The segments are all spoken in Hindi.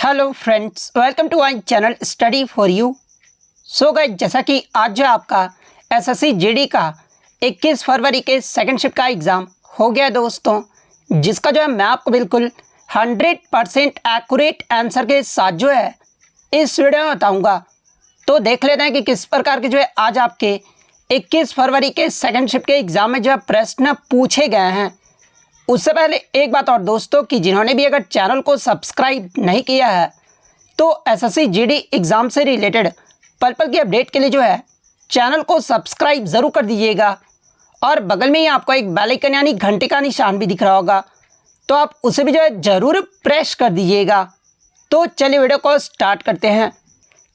Hello friends, welcome to my channel study for you. So guys, जैसा कि आज जो आपका एसएससी जीडी का 21 फरवरी के सेकंड शिफ्ट का एग्ज़ाम हो गया दोस्तों, जिसका जो है मैं आपको बिल्कुल 100% एक्यूरेट आंसर के साथ जो है इस वीडियो में बताऊंगा। तो देख लेते हैं कि किस प्रकार के जो है आज आपके 21 फरवरी के सेकंड शिफ्ट के एग्ज़ाम में जो है प्रश्न पूछे गए हैं। उससे पहले एक बात और दोस्तों, कि जिन्होंने भी अगर चैनल को सब्सक्राइब नहीं किया है तो एसएससी जीडी एग्ज़ाम से रिलेटेड पल पल की अपडेट के लिए जो है चैनल को सब्सक्राइब ज़रूर कर दीजिएगा। और बगल में ही आपको एक बेल आइकन यानी घंटे का निशान भी दिख रहा होगा, तो आप उसे भी जो है ज़रूर प्रेस कर दीजिएगा। तो चलिए वीडियो को स्टार्ट करते हैं।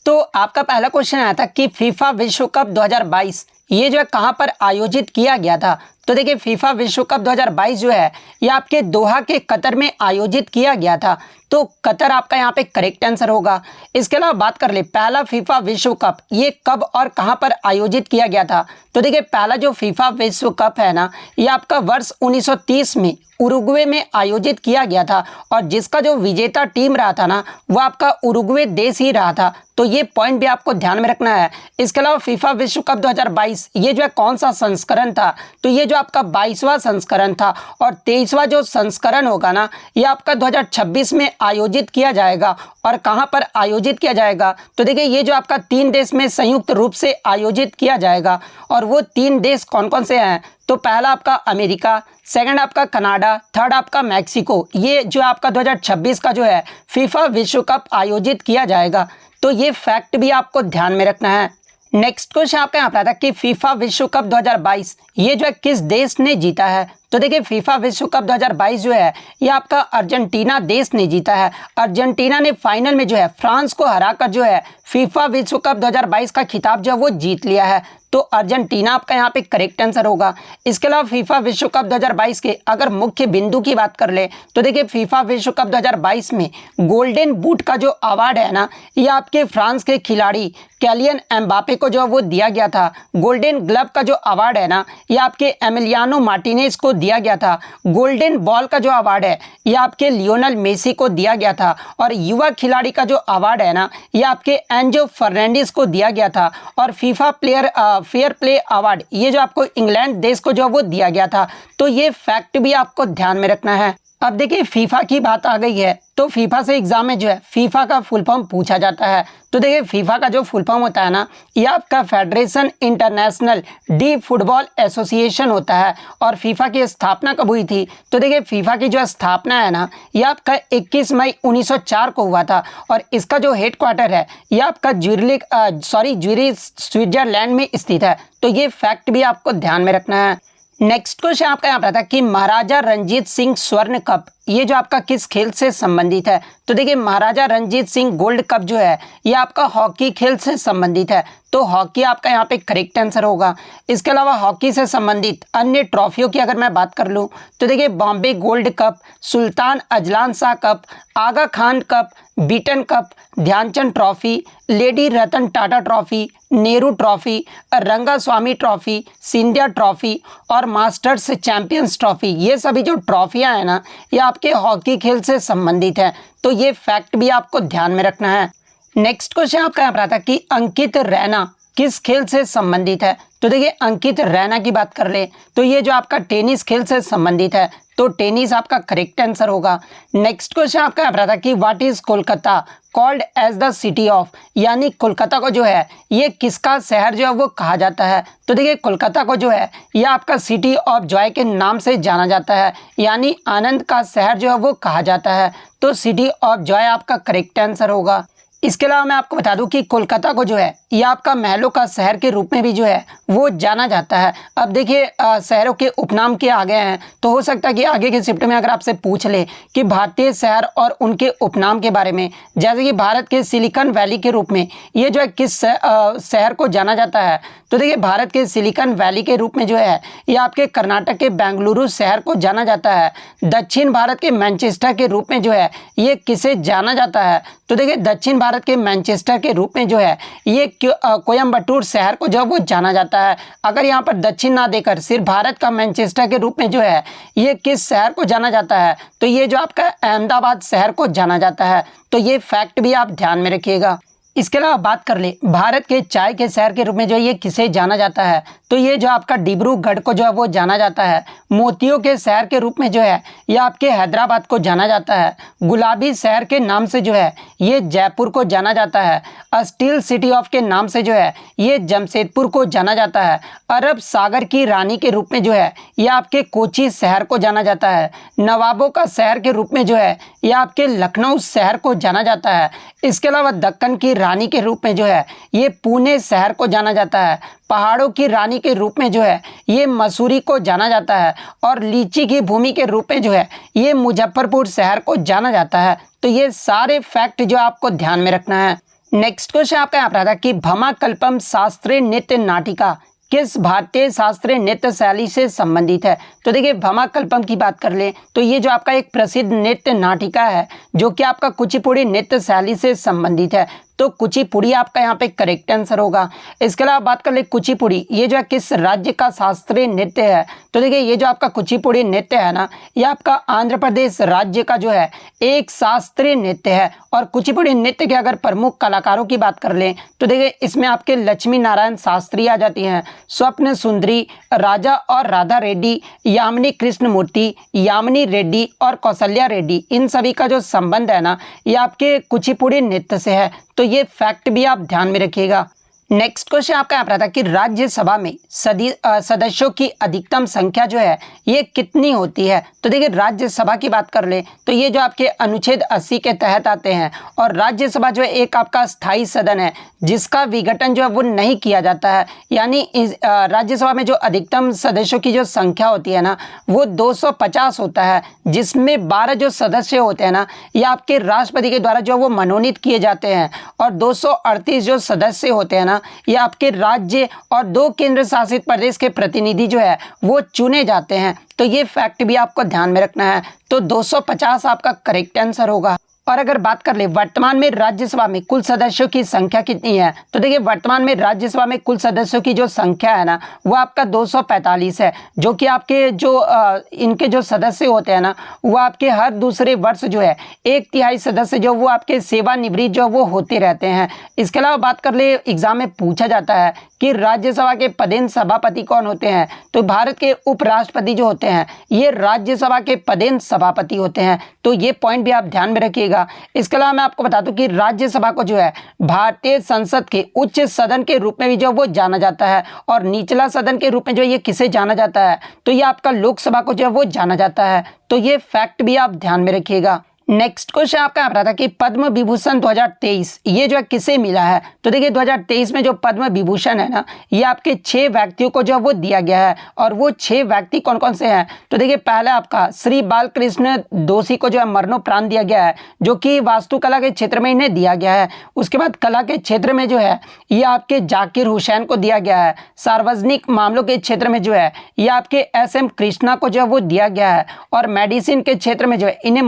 तो आपका पहला क्वेश्चन आया था कि फीफा विश्व कप 2022 ये जो है कहाँ पर आयोजित किया गया था। तो देखिए, फीफा विश्व कप 2022 जो है ये आपके दोहा के कतर में आयोजित किया गया था। तो कतर आपका यहाँ पे करेक्ट आंसर होगा। इसके अलावा बात कर ले पहला फीफा विश्व कप ये कब और कहाँ पर आयोजित किया गया था। तो देखिए, पहला जो फीफा विश्व कप है ना, ये आपका वर्ष 1930 में उरुग्वे में आयोजित किया गया था, और जिसका जो विजेता टीम रहा था ना, वो आपका उरुग्वे देश ही रहा था। तो ये पॉइंट भी आपको ध्यान में रखना है। इसके अलावा फीफा विश्व कप 2022 ये जो है कौन सा संस्करण था। तो ये जो आपका 22वां संस्करण था, और 23वां जो संस्करण होगा ना, ये आपका 2026 में आयोजित किया जाएगा। और कहाँ पर आयोजित किया जाएगा। तो देखिए, ये जो आपका 3 देश में संयुक्त रूप से आयोजित किया जाएगा, और वो 3 देश कौन कौन से हैं। तो पहला आपका अमेरिका, सेकंड आपका कनाडा, थर्ड आपका मैक्सिको। ये जो आपका 2026 का जो है फीफा विश्व कप आयोजित किया जाएगा। तो ये फैक्ट भी आपको ध्यान में रखना है। नेक्स्ट क्वेश्चन आपका यहाँ पर था कि फीफा विश्व कप 2022 ये जो है किस देश ने जीता है। तो देखिए, फीफा विश्व कप 2022 जो है ये आपका अर्जेंटीना देश ने जीता है। अर्जेंटीना ने फाइनल में जो है फ्रांस को हराकर जो है फीफा विश्व कप 2022 का खिताब जो है वो जीत लिया है। तो अर्जेंटीना आपका यहाँ पे करेक्ट आंसर होगा। इसके अलावा फीफा विश्व कप 2022 के अगर मुख्य बिंदु की बात कर ले, तो देखिए, फीफा विश्व कप 2022 में गोल्डन बूट का जो अवार्ड है ना, ये आपके फ्रांस के खिलाड़ी कैलियन एम्बापे को जो वो दिया गया था। गोल्डन ग्लव का जो अवार्ड है ना, ये आपके एमिलियानो मार्टिनेज को दिया गया था। गोल्डन बॉल का जो अवार्ड है ये आपके लियोनल मेसी को दिया गया था। और युवा खिलाड़ी का जो अवार्ड है ना, ये आपके एंजो फर्नांडिस को दिया गया था। और फीफा फेयर प्ले अवार्ड ये जो आपको इंग्लैंड देश को जो वो दिया गया था। तो ये फैक्ट भी आपको ध्यान में रखना है। अब देखिए, फीफा की बात आ गई है, तो फीफा से एग्जाम में जो है फीफा का फुल फॉर्म पूछा जाता है। तो देखिए, फीफा का जो फुल फॉर्म होता है ना, ये आपका federation international D football association होता है। और फीफा की स्थापना कब हुई थी। तो देखिए, फीफा की जो स्थापना है ना, ये आपका 21 मई 1904 को हुआ था। और इसका जो हेड क्वार्टर है ये आपका ज्यूरिख स्विट्जरलैंड में स्थित है। तो ये फैक्ट भी आपको ध्यान में रखना है। नेक्स्ट क्वेश्चन आपका यहाँ पर था कि महाराजा रणजीत सिंह स्वर्ण कप ये जो आपका किस खेल से संबंधित है। तो देखिए, महाराजा रणजीत सिंह गोल्ड कप जो है ये आपका हॉकी खेल से संबंधित है। तो हॉकी आपका यहाँ पे करेक्ट आंसर होगा। इसके अलावा हॉकी से संबंधित अन्य ट्रॉफियों की अगर मैं बात कर लूँ, तो देखिए, Bombay gold cup, Sultan Azlan Shah cup, Aga Khan cup, Beighton cup, Dhyanchand trophy, lady Ratan Tata trophy, Nehru trophy, Rangaswamy trophy, Scindia trophy और मास्टर्स चैंपियंस ट्रॉफी, ये सभी जो ट्रॉफियाँ हैं ना, ये आपके हॉकी खेल से संबंधित है। तो ये फैक्ट भी आपको ध्यान में रखना है। नेक्स्ट क्वेश्चन आपका यहाँ पर आता है कि अंकित रैना किस खेल से संबंधित है। तो देखिए, अंकित रैना की बात कर ले तो ये जो आपका टेनिस खेल से संबंधित है। तो टेनिस आपका करेक्ट आंसर होगा। नेक्स्ट क्वेश्चन आपका यहाँ पर आता है कि what is Kolkata called as the city of, यानी कोलकाता को जो है ये किसका शहर जो है वो कहा जाता है। तो देखिए, कोलकाता को जो है ये आपका सिटी ऑफ जॉय के नाम से जाना जाता है, यानी आनंद का शहर जो है वो कहा जाता है। तो सिटी ऑफ जॉय आपका करेक्ट आंसर होगा। इसके अलावा मैं आपको बता दूं कि कोलकाता को जो है ये आपका महलों का शहर के रूप में भी जो है वो जाना जाता है। अब देखिए, शहरों के उपनाम के आ गए हैं, तो हो सकता है कि आगे के शिफ्ट में अगर आपसे पूछ ले कि भारतीय शहर और उनके उपनाम के बारे में, जैसे कि भारत के सिलिकॉन वैली के रूप में ये जो है किस शहर को जाना जाता है। तो देखिए, भारत के सिलिकॉन वैली के रूप में जो है ये आपके कर्नाटक के बेंगलुरु शहर को जाना जाता है। दक्षिण भारत के मैनचेस्टर के रूप में जो है ये किसे जाना जाता है। तो देखिए, दक्षिण भारत के मैनचेस्टर के रूप में जो है ये कोयम्बटूर शहर को जो है वो जाना जाता है। अगर यहाँ पर दक्षिण ना देकर सिर्फ भारत का मैनचेस्टर के रूप में जो है ये किस शहर को जाना जाता है, तो ये जो आपका अहमदाबाद शहर को जाना जाता है। तो ये फैक्ट भी आप ध्यान में रखिएगा। इसके अलावा बात कर ले भारत के चाय के शहर के रूप में जो ये किसे जाना जाता है, तो ये जो आपका डिब्रूगढ़ को जो है वो जाना जाता है। मोतियों के शहर के रूप में जो है ये आपके हैदराबाद को जाना जाता है। गुलाबी शहर के नाम से जो है ये जयपुर को जाना जाता है। स्टील सिटी ऑफ के नाम से जो है ये जमशेदपुर को जाना जाता है। अरब सागर की रानी के रूप में जो है ये आपके कोची शहर को जाना जाता है। नवाबों का शहर के रूप में जो है ये आपके लखनऊ शहर को जाना जाता है। इसके अलावा दक्कन की रानी के रूप में जो है ये पुणे शहर को जाना जाता है। पहाड़ों की रानी के रूप में जो है ये मसूरी को जाना जाता है। और लीची की भूमि के रूप में जो है ये मुजफ्फरपुर शहर को जाना जाता है। तो ये सारे फैक्ट जो आपको ध्यान में रखना है। नेक्स्ट क्वेश्चन आपका यहाँ पर था कि भमाकल्पम शास्त्रीय नृत्य नाटिका किस भारतीय शास्त्रीय नृत्य शैली से संबंधित है। तो देखिए भमाकल्पम की बात कर ले तो ये जो आपका एक प्रसिद्ध नृत्य नाटिका है जो कि आपका कुचिपुड़ी नृत्य शैली से संबंधित है। तो कुचिपुड़ी आपका यहाँ पे करेक्ट आंसर होगा। इसके अलावा बात कर ले कुचिपुड़ी ये जो है किस राज्य का शास्त्रीय नृत्य है। तो देखिए ये जो आपका कुचिपुड़ी नृत्य है ना ये आपका आंध्र प्रदेश राज्य का जो है एक शास्त्रीय नृत्य है। और कुचिपुड़ी नृत्य के अगर प्रमुख कलाकारों की बात कर लें तो देखिए इसमें आपके लक्ष्मी नारायण शास्त्री आ जाती हैं, स्वप्न सुंदरी, राजा और राधा रेड्डी, यामिनी कृष्णमूर्ति, यामिनी रेड्डी और कौशल्या रेड्डी, इन सभी का जो संबंध है ना ये आपके कुचिपुड़ी नृत्य से है। तो ये फैक्ट भी आप ध्यान में रखिएगा। नेक्स्ट क्वेश्चन आपका यहाँ पर था कि राज्यसभा में सदस्यों की अधिकतम संख्या जो है ये कितनी होती है। तो देखिए राज्यसभा की बात कर ले तो ये जो आपके अनुच्छेद 80 के तहत आते हैं। और राज्यसभा जो है एक आपका स्थायी सदन है जिसका विघटन जो है वो नहीं किया जाता है। यानी इस राज्यसभा में जो अधिकतम सदस्यों की जो संख्या होती है ना वो 250 होता है, जिसमें 12 जो सदस्य होते हैं ना ये आपके राष्ट्रपति के द्वारा जो वो मनोनीत किए जाते हैं। और 238 जो सदस्य होते हैं ना ये आपके राज्य और 2 केंद्र शासित प्रदेश के प्रतिनिधि जो है वो चुने जाते हैं। तो ये फैक्ट भी आपको ध्यान में रखना है। तो 250 आपका करेक्ट आंसर होगा। और अगर बात कर ले वर्तमान में राज्यसभा में कुल सदस्यों की संख्या कितनी है। तो देखिए वर्तमान में राज्यसभा में कुल सदस्यों की जो संख्या है ना वो आपका 245 है, जो कि आपके जो इनके जो सदस्य होते हैं ना वो आपके हर दूसरे वर्ष जो है 1/3 सदस्य जो वो आपके सेवानिवृत्त जो वो होते रहते हैं। इसके अलावा बात कर ले एग्जाम में पूछा जाता है कि राज्यसभा के पदेन सभापति कौन होते हैं। तो भारत के उपराष्ट्रपति जो होते हैं ये राज्यसभा के पदेन सभापति होते हैं। तो ये पॉइंट भी आप ध्यान में रखिएगा। इसके अलावा मैं आपको बता दूं कि राज्यसभा को जो है भारतीय संसद के उच्च सदन के रूप में भी जो वो जाना जाता है। और निचला सदन के रूप में जो ये किसे जाना जाता है तो ये आपका लोकसभा को जो है वो जाना जाता है। तो ये फैक्ट भी आप ध्यान में रखिएगा। नेक्स्ट क्वेश्चन आपका यहाँ था कि पद्म विभूषण 2023 ये जो है किसे मिला है। तो देखिए 2023 में जो पद्म विभूषण है ना ये आपके 6 व्यक्तियों को जो वो दिया गया है। और वो 6 व्यक्ति कौन कौन से हैं। तो देखिए पहला आपका श्री बालकृष्ण दोषी को जो है मरणोपरांत दिया गया है, जो कि वास्तुकला के क्षेत्र में इन्हें दिया गया है। उसके बाद कला के क्षेत्र में जो है ये आपके जाकिर हुसैन को दिया गया है। सार्वजनिक मामलों के क्षेत्र में जो है ये आपके SM कृष्णा को जो है वो दिया गया है। और मेडिसिन के क्षेत्र में जो है इन्हें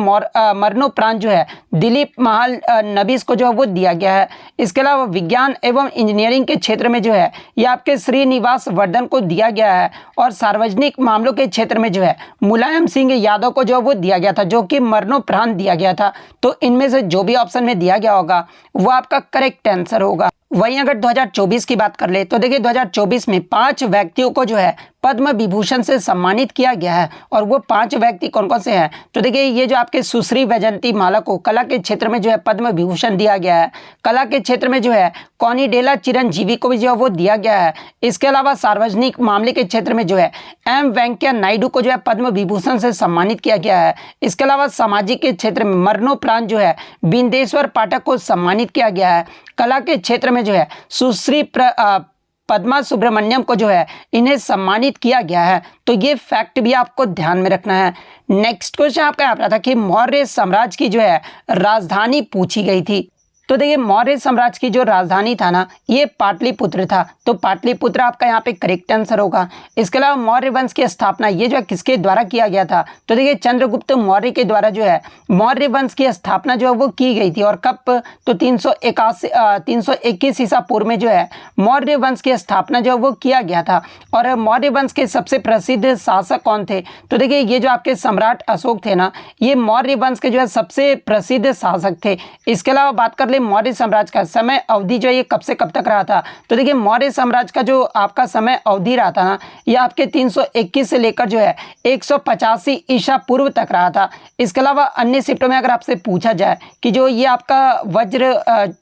मरणोपरांत जो है दिलीप महाल नबीस को जो है वो दिया गया है। इसके अलावा विज्ञान एवं इंजीनियरिंग के क्षेत्र में जो है ये आपके श्रीनिवास वर्धन को दिया गया है। और सार्वजनिक मामलों के क्षेत्र में जो है मुलायम सिंह यादव को जो वो दिया गया था, जो कि मरणोपरांत दिया गया था। तो इनमें से जो भी ऑप्शन में दिया गया होगा वो आपका करेक्ट आंसर होगा। वहीं अगर 2024 की बात कर ले तो देखिए 2024 में 5 व्यक्तियों को जो है पद्म विभूषण से सम्मानित किया गया है। और वो 5 व्यक्ति कौन कौन से हैं। तो देखिए ये जो आपके सुश्री वैजयंती माला को कला के क्षेत्र में जो है पद्म विभूषण दिया गया है। कला के क्षेत्र में जो है कॉनिडेला चिरंजीवी को भी जो है वो दिया गया है। इसके अलावा सार्वजनिक मामले के क्षेत्र में जो है M वेंकैया नायडू को जो है पद्म विभूषण से सम्मानित किया गया है। इसके अलावा सामाजिक के क्षेत्र में मरणोपरांत जो है बिंदेश्वर पाठक को सम्मानित किया गया है। कला के क्षेत्र में जो है सुश्री पद्मा सुब्रमण्यम को जो है इन्हें सम्मानित किया गया है। तो ये फैक्ट भी आपको ध्यान में रखना है। नेक्स्ट क्वेश्चन आपका यहाँ था कि मौर्य साम्राज्य की जो है राजधानी पूछी गई थी। तो देखिए मौर्य साम्राज्य की जो राजधानी था ना ये पाटलिपुत्र था, तो पाटलिपुत्र आपका यहाँ पे करेक्ट आंसर होगा। इसके अलावा मौर्य वंश की स्थापना ये जो है किसके द्वारा किया गया था, तो देखिए चंद्रगुप्त मौर्य के द्वारा जो है मौर्य वंश की स्थापना जो है वो की गई थी। और कब, तो 321 ईसा पूर्व में जो है मौर्य वंश की स्थापना जो है वो किया गया था। और मौर्य वंश के सबसे प्रसिद्ध शासक कौन थे, तो देखिए ये जो आपके सम्राट अशोक थे ना ये मौर्य वंश के जो है सबसे प्रसिद्ध शासक थे। इसके अलावा बात कर ले मौर्य साम्राज्य का समय अवधि जो है ये कब से कब तक रहा था, तो देखिए मौर्य साम्राज्य का जो आपका समय अवधि रहा था ना ये आपके 321 से लेकर जो है 185 ईसा पूर्व तक रहा था। इसके अलावा अन्य शिफ्टों में अगर आपसे पूछा जाए कि जो ये आपका वज्र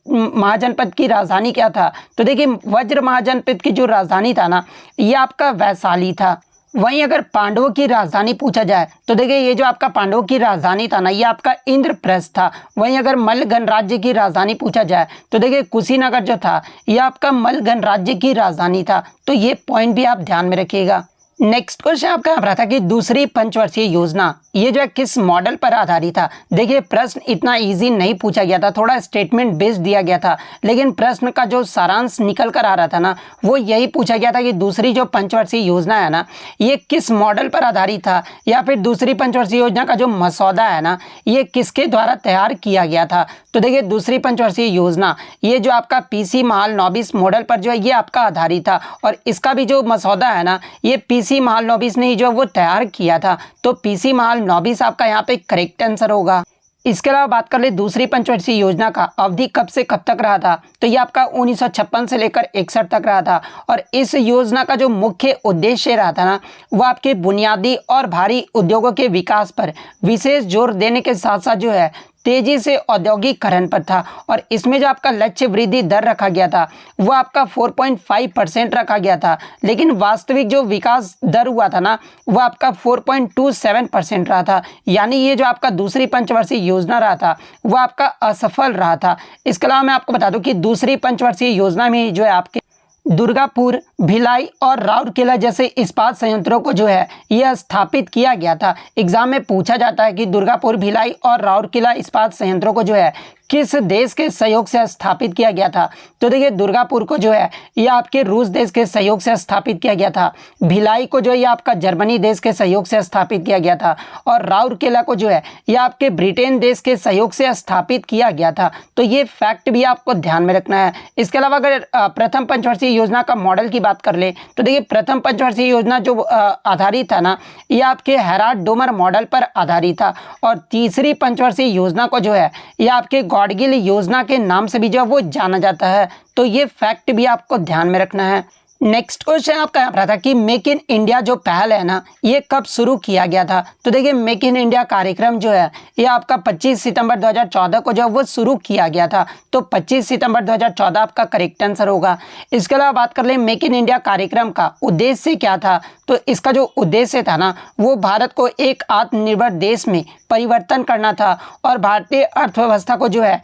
महाजनपद की राजधानी क्या था, तो देखिए वज्र महाजनपद की जो राजधानी था ना ये आपका वैशाली था। वहीं अगर पांडवों की राजधानी पूछा जाए तो देखिए ये जो आपका पांडवों की राजधानी था ना ये आपका इंद्रप्रस्थ था। वहीं अगर मल्ल गणराज्य की राजधानी पूछा जाए तो देखिए कुशीनगर जो था ये आपका मल्ल गणराज्य की राजधानी था। तो ये पॉइंट भी आप ध्यान में रखिएगा। नेक्स्ट क्वेश्चन आपका यहाँ रहा था कि दूसरी पंचवर्षीय योजना ये जो है किस मॉडल पर आधारित था। देखिए प्रश्न इतना इजी नहीं पूछा गया था, थोड़ा स्टेटमेंट बेस्ड दिया गया था, लेकिन प्रश्न का जो सारांश निकल कर आ रहा था ना वो यही पूछा गया था कि दूसरी जो पंचवर्षीय योजना है ना ये किस मॉडल पर आधारित था, या फिर दूसरी पंचवर्षीय योजना का जो मसौदा है ना ये किसके द्वारा तैयार किया गया था। तो देखिए दूसरी पंचवर्षीय योजना ये जो आपका पीसी महालनोबिस मॉडल पर जो है ये आपका आधारित था, और इसका भी जो मसौदा है ना ये पीसी महालनोबिस ने जो वो तैयार किया था। तो पीसी महालनोबिस आपका यहाँ पे करेक्ट आंसर होगा। इसके अलावा बात कर ले दूसरी पंचवर्षीय योजना का अवधि कब से कब तक रहा था, तो ये आपका 1956 से लेकर 61 तक रहा था। और इस योजना का जो मुख्य उद्देश्य रहा था ना वो आपके बुनियादी और भारी उद्योगों के विकास पर विशेष जोर देने के साथ साथ जो है तेजी से औद्योगिकरण पर था। और इसमें जो आपका लक्ष्य वृद्धि दर रखा गया था वो आपका 4.5% रखा गया था, लेकिन वास्तविक जो विकास दर हुआ था ना वो आपका 4.27% रहा था। यानी ये जो आपका दूसरी पंचवर्षीय योजना रहा था वो आपका असफल रहा था। इसके अलावा मैं आपको बता दूं कि दूसरी पंचवर्षीय योजना में जो है आपके दुर्गापुर, भिलाई और राउरकेला जैसे इस्पात संयंत्रों को जो है यह स्थापित किया गया था। एग्जाम में पूछा जाता है कि दुर्गापुर, भिलाई और राउरकेला इस्पात संयंत्रों को जो है किस देश के सहयोग से स्थापित किया गया था, तो देखिए दुर्गापुर को जो है ये आपके रूस देश के सहयोग से स्थापित किया गया था, भिलाई को जो है ये आपका जर्मनी देश के सहयोग से स्थापित किया गया था, और राउरकेला को जो है ये आपके ब्रिटेन देश के सहयोग से स्थापित किया गया था। तो ये फैक्ट भी आपको ध्यान में रखना है। इसके अलावा अगर प्रथम पंचवर्षीय योजना का मॉडल की बात कर ले तो देखिए प्रथम पंचवर्षीय योजना जो आधारित था ना ये आपके हेराल्ड डोमर मॉडल पर आधारित था। और तीसरी पंचवर्षीय योजना को जो है ये आपके गॉडगिल योजना के नाम से भी जो वो जाना जाता है। तो ये फैक्ट भी आपको ध्यान में रखना है। नेक्स्ट क्वेश्चन आपका यहाँ रहा था कि मेक इन इंडिया जो पहल है ना ये कब शुरू किया गया था। तो देखिए मेक इन इंडिया कार्यक्रम जो है ये आपका 25 सितंबर 2014 को जो वो शुरू किया गया था। तो 25 सितंबर 2014 आपका करेक्ट आंसर होगा। इसके अलावा बात कर ले मेक इन इंडिया कार्यक्रम का उद्देश्य क्या था, तो इसका जो उद्देश्य था ना वो भारत को एक आत्मनिर्भर देश में परिवर्तन करना था और भारतीय अर्थव्यवस्था को जो है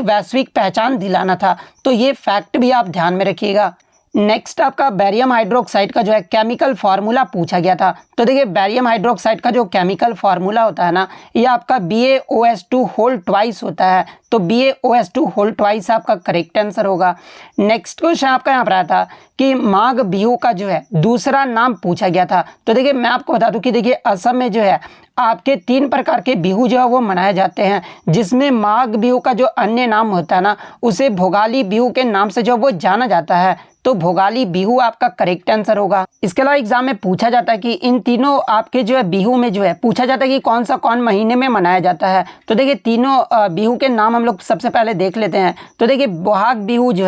वैश्विक पहचान दिलाना था। तो ये फैक्ट भी आप ध्यान में रखिएगा। नेक्स्ट आपका बैरियम हाइड्रोक्साइड का जो है केमिकल फार्मूला पूछा गया था। तो देखिए बैरियम हाइड्रोक्साइड का जो केमिकल फार्मूला होता है ना ये आपका BaOH2 होल ट्वाइस होता है। तो BaOH2 होल ट्वाइस आपका करेक्ट आंसर होगा। नेक्स्ट क्वेश्चन आपका यहाँ पर आया था कि माघ बिहू का जो है दूसरा नाम पूछा गया था। तो देखिए मैं आपको बता दूं कि देखिए असम में जो है आपके 3 प्रकार के बिहू जो है वो मनाए जाते हैं, जिसमें माघ बिहू का जो अन्य नाम होता है ना उसे भोगाली बिहू के नाम से जो वो जाना जाता है। तो भोगाली बिहू आपका करेक्ट आंसर होगा। इसके अलावा एग्जाम में पूछा जाता है कि इन तीनों आपके जो है बिहू में जो है पूछा जाता है कि कौन महीने में मनाया जाता है। तो देखिए तीनों बिहू के नाम हम लोग सबसे पहले देख लेते हैं। तो देखिए बोहाग बिहू जो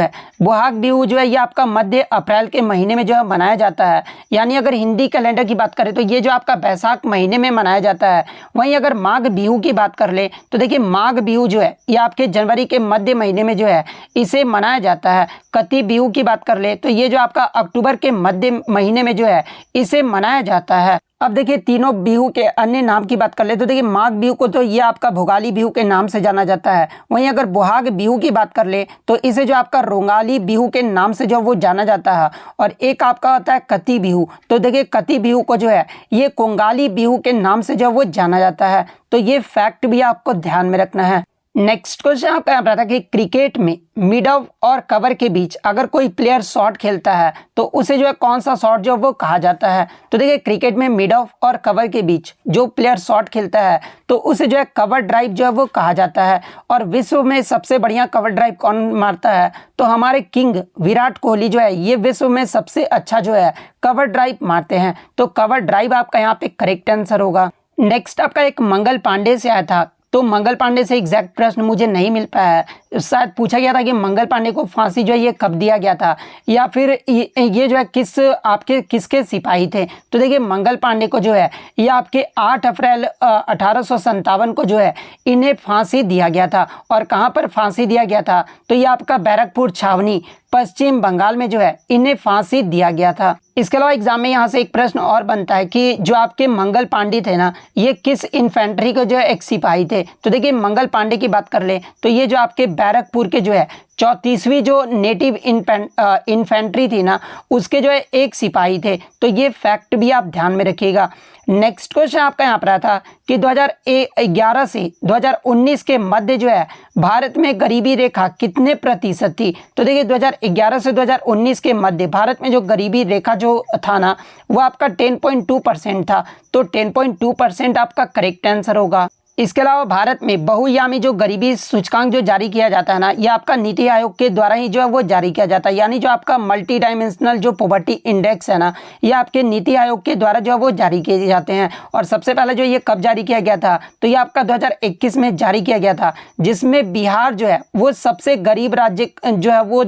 है ये आपका मध्य अप्रैल के महीने में जो है मनाया जाता है। यानी अगर हिंदी कैलेंडर की बात करें तो ये जो आपका बैसाख महीने में मनाया जाता है। वहीं अगर माघ बिहू की बात कर ले तो देखिए माघ बिहू जो है ये आपके जनवरी के मध्य महीने में जो है इसे मनाया जाता है। कती बिहू की बात कर ले तो ये जो आपका अक्टूबर के मध्य महीने में जो है इसे मनाया जाता है। अब देखिए तीनों बिहू के अन्य नाम की बात कर ले तो देखिए माघ बिहू को तो ये आपका भोगाली बिहू के नाम से जाना जाता है। वहीं अगर बोहाग बिहू की बात कर ले तो इसे जो आपका रोंगाली बिहू के नाम से जो वो जाना जाता है। और एक आपका होता है कती बिहू। तो देखिए कती बिहू को जो है ये कोंगाली बिहू के नाम से जो वो जाना जाता है। तो ये फैक्ट भी आपको ध्यान में रखना है। नेक्स्ट क्वेश्चन आपका यहाँ पर आता है कि क्रिकेट में मिड ऑफ और कवर के बीच अगर कोई प्लेयर शॉट खेलता है तो उसे जो है कौन सा शॉट जो वो कहा जाता है। तो देखिए क्रिकेट में मिड ऑफ और कवर के बीच जो प्लेयर शॉट खेलता है तो उसे जो है कवर ड्राइव जो है वो कहा जाता है। और विश्व में सबसे बढ़िया कवर ड्राइव कौन मारता है, तो हमारे किंग विराट कोहली जो है ये विश्व में सबसे अच्छा जो है कवर ड्राइव मारते हैं। तो कवर ड्राइव आपका यहाँ पे करेक्ट आंसर होगा। नेक्स्ट आपका एक मंगल पांडे से आया था, तो मंगल पांडे से एग्जैक्ट प्रश्न मुझे नहीं मिल पाया है। शायद पूछा गया था कि मंगल पांडे को फांसी जो है ये कब दिया गया था, या फिर ये जो है किसके सिपाही थे। तो देखिए मंगल पांडे को जो है ये आपके 8 अप्रैल 1857 को जो है इन्हें फांसी दिया गया था। और कहाँ पर फांसी दिया गया था, तो ये आपका बैरकपुर छावनी पश्चिम बंगाल में जो है इन्हें फांसी दिया गया था। इसके अलावा एग्जाम में यहाँ से एक प्रश्न और बनता है कि जो आपके मंगल पांडे थे ना ये किस इन्फेंट्री को जो है एक सिपाही थे। तो देखिए मंगल पांडे की बात कर ले तो ये जो आपके बैरकपुर के जो है 34वीं जो नेटिव इन्फेंट्री थी ना उसके जो है एक सिपाही थे। तो ये फैक्ट भी आप ध्यान में रखिएगा। नेक्स्ट क्वेश्चन आपका यहाँ पर था कि 2011 से 2019 के मध्य जो है भारत में गरीबी रेखा कितने प्रतिशत थी। तो देखिए 2011 से 2019 के मध्य भारत में जो गरीबी रेखा जो था ना वो आपका 10.2% था। तो 10.2% आपका करेक्ट आंसर होगा। इसके अलावा भारत में बहुआयामी जो गरीबी सूचकांक जो जारी किया जाता है ना ये आपका नीति आयोग के द्वारा ही जो है वो जारी किया जाता है। यानी जो आपका मल्टी डायमेंशनल जो पॉवर्टी इंडेक्स है ना ये आपके नीति आयोग के द्वारा जो है वो जारी किए जाते हैं। और सबसे पहले जो ये कब जारी किया गया था, तो ये आपका 2021 में जारी किया गया था, जिसमें बिहार जो है वो सबसे गरीब राज्य जो है वो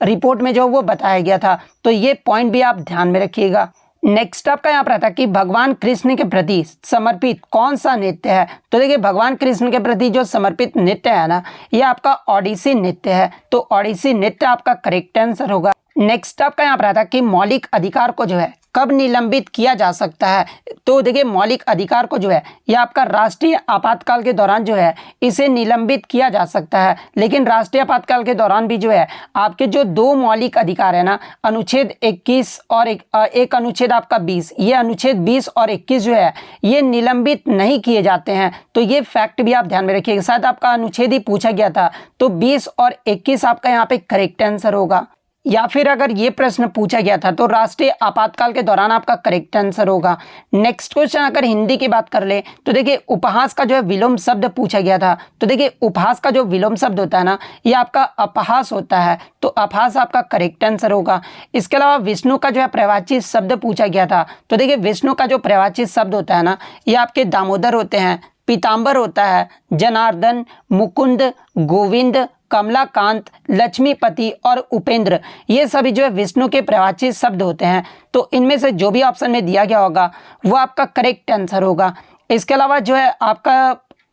रिपोर्ट में जो वो बताया गया था। तो ये पॉइंट भी आप ध्यान में रखिएगा। नेक्स्ट आपका यहाँ पर आता है कि भगवान कृष्ण के प्रति समर्पित कौन सा नृत्य है। तो देखिए भगवान कृष्ण के प्रति जो समर्पित नृत्य है ना ये आपका ओडिसी नृत्य है। तो ओडिसी नृत्य आपका करेक्ट आंसर होगा। नेक्स्ट आपका यहाँ पर आता है कि मौलिक अधिकार को जो है कब निलंबित किया जा सकता है। तो देखिए मौलिक अधिकार को जो है यह आपका राष्ट्रीय आपातकाल के दौरान जो है इसे निलंबित किया जा सकता है। लेकिन राष्ट्रीय आपातकाल के दौरान भी जो है आपके जो 2 मौलिक अधिकार है ना अनुच्छेद 21 और एक अनुच्छेद आपका 20, ये अनुच्छेद 20 और 21 जो है ये निलंबित नहीं किए जाते हैं। तो ये फैक्ट भी आप ध्यान में रखिएगा। शायद आपका अनुच्छेद ही पूछा गया था, तो 20 और 21 आपका यहाँ पे करेक्ट आंसर होगा। या फिर अगर ये प्रश्न पूछा गया था तो राष्ट्रीय आपातकाल के दौरान आपका करेक्ट आंसर होगा। नेक्स्ट क्वेश्चन अगर हिंदी की बात कर ले तो देखिए उपहास का जो है विलोम शब्द पूछा गया था। तो देखिए उपहास का जो विलोम शब्द होता है ना ये आपका अपहास होता है। तो अपहास आपका करेक्ट आंसर होगा। इसके अलावा विष्णु का जो है पर्यायवाची शब्द पूछा गया था। तो देखिए विष्णु का जो पर्यायवाची शब्द होता है ना ये आपके दामोदर होते हैं, पीताम्बर होता है, जनार्दन, मुकुंद, गोविंद, कमलाकांत, लक्ष्मीपति और उपेंद्र, ये सभी जो है विष्णु के पर्यायवाची शब्द होते हैं। तो इनमें से जो भी ऑप्शन में दिया गया होगा वो आपका करेक्ट आंसर होगा। इसके अलावा जो है आपका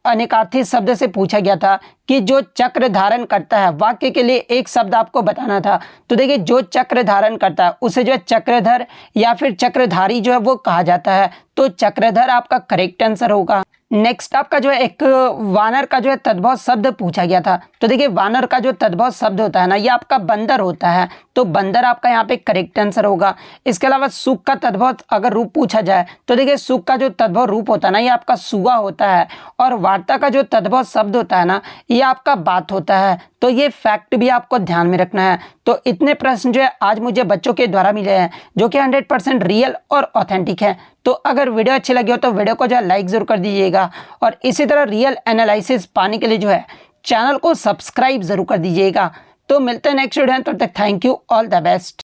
अनेकार्थी शब्द से पूछा गया था कि जो चक्र धारण करता है, वाक्य के लिए एक शब्द आपको बताना था। तो देखिए जो चक्र धारण करता है उसे जो है चक्रधर या फिर चक्रधारी जो है वो कहा जाता है। तो चक्रधर आपका करेक्ट आंसर होगा। नेक्स्ट आपका जो है एक वानर का जो है तद्भव शब्द पूछा गया था। तो देखिए वानर का जो तद्भव शब्द होता है ना ये आपका बंदर होता है। तो बंदर आपका यहाँ पे करेक्ट आंसर होगा। इसके अलावा सुख का तद्भव अगर रूप पूछा जाए तो देखिए सुख का जो तद्भव रूप होता है ना ये आपका सुआ होता है। और वार्ता का जो तद्भव शब्द होता है ना ये आपका बात होता है। तो ये फैक्ट भी आपको ध्यान में रखना है। तो इतने प्रश्न जो है आज मुझे बच्चों के द्वारा मिले हैं जो कि 100% रियल और ऑथेंटिक है। तो अगर वीडियो अच्छी लगी हो तो वीडियो को जो है लाइक जरूर कर दीजिएगा। और इसी तरह रियल एनालिसिस पाने के लिए जो है चैनल को सब्सक्राइब जरूर कर दीजिएगा। तो मिलते हैं नेक्स्ट वीडियो में, तब तक thank you, all the best.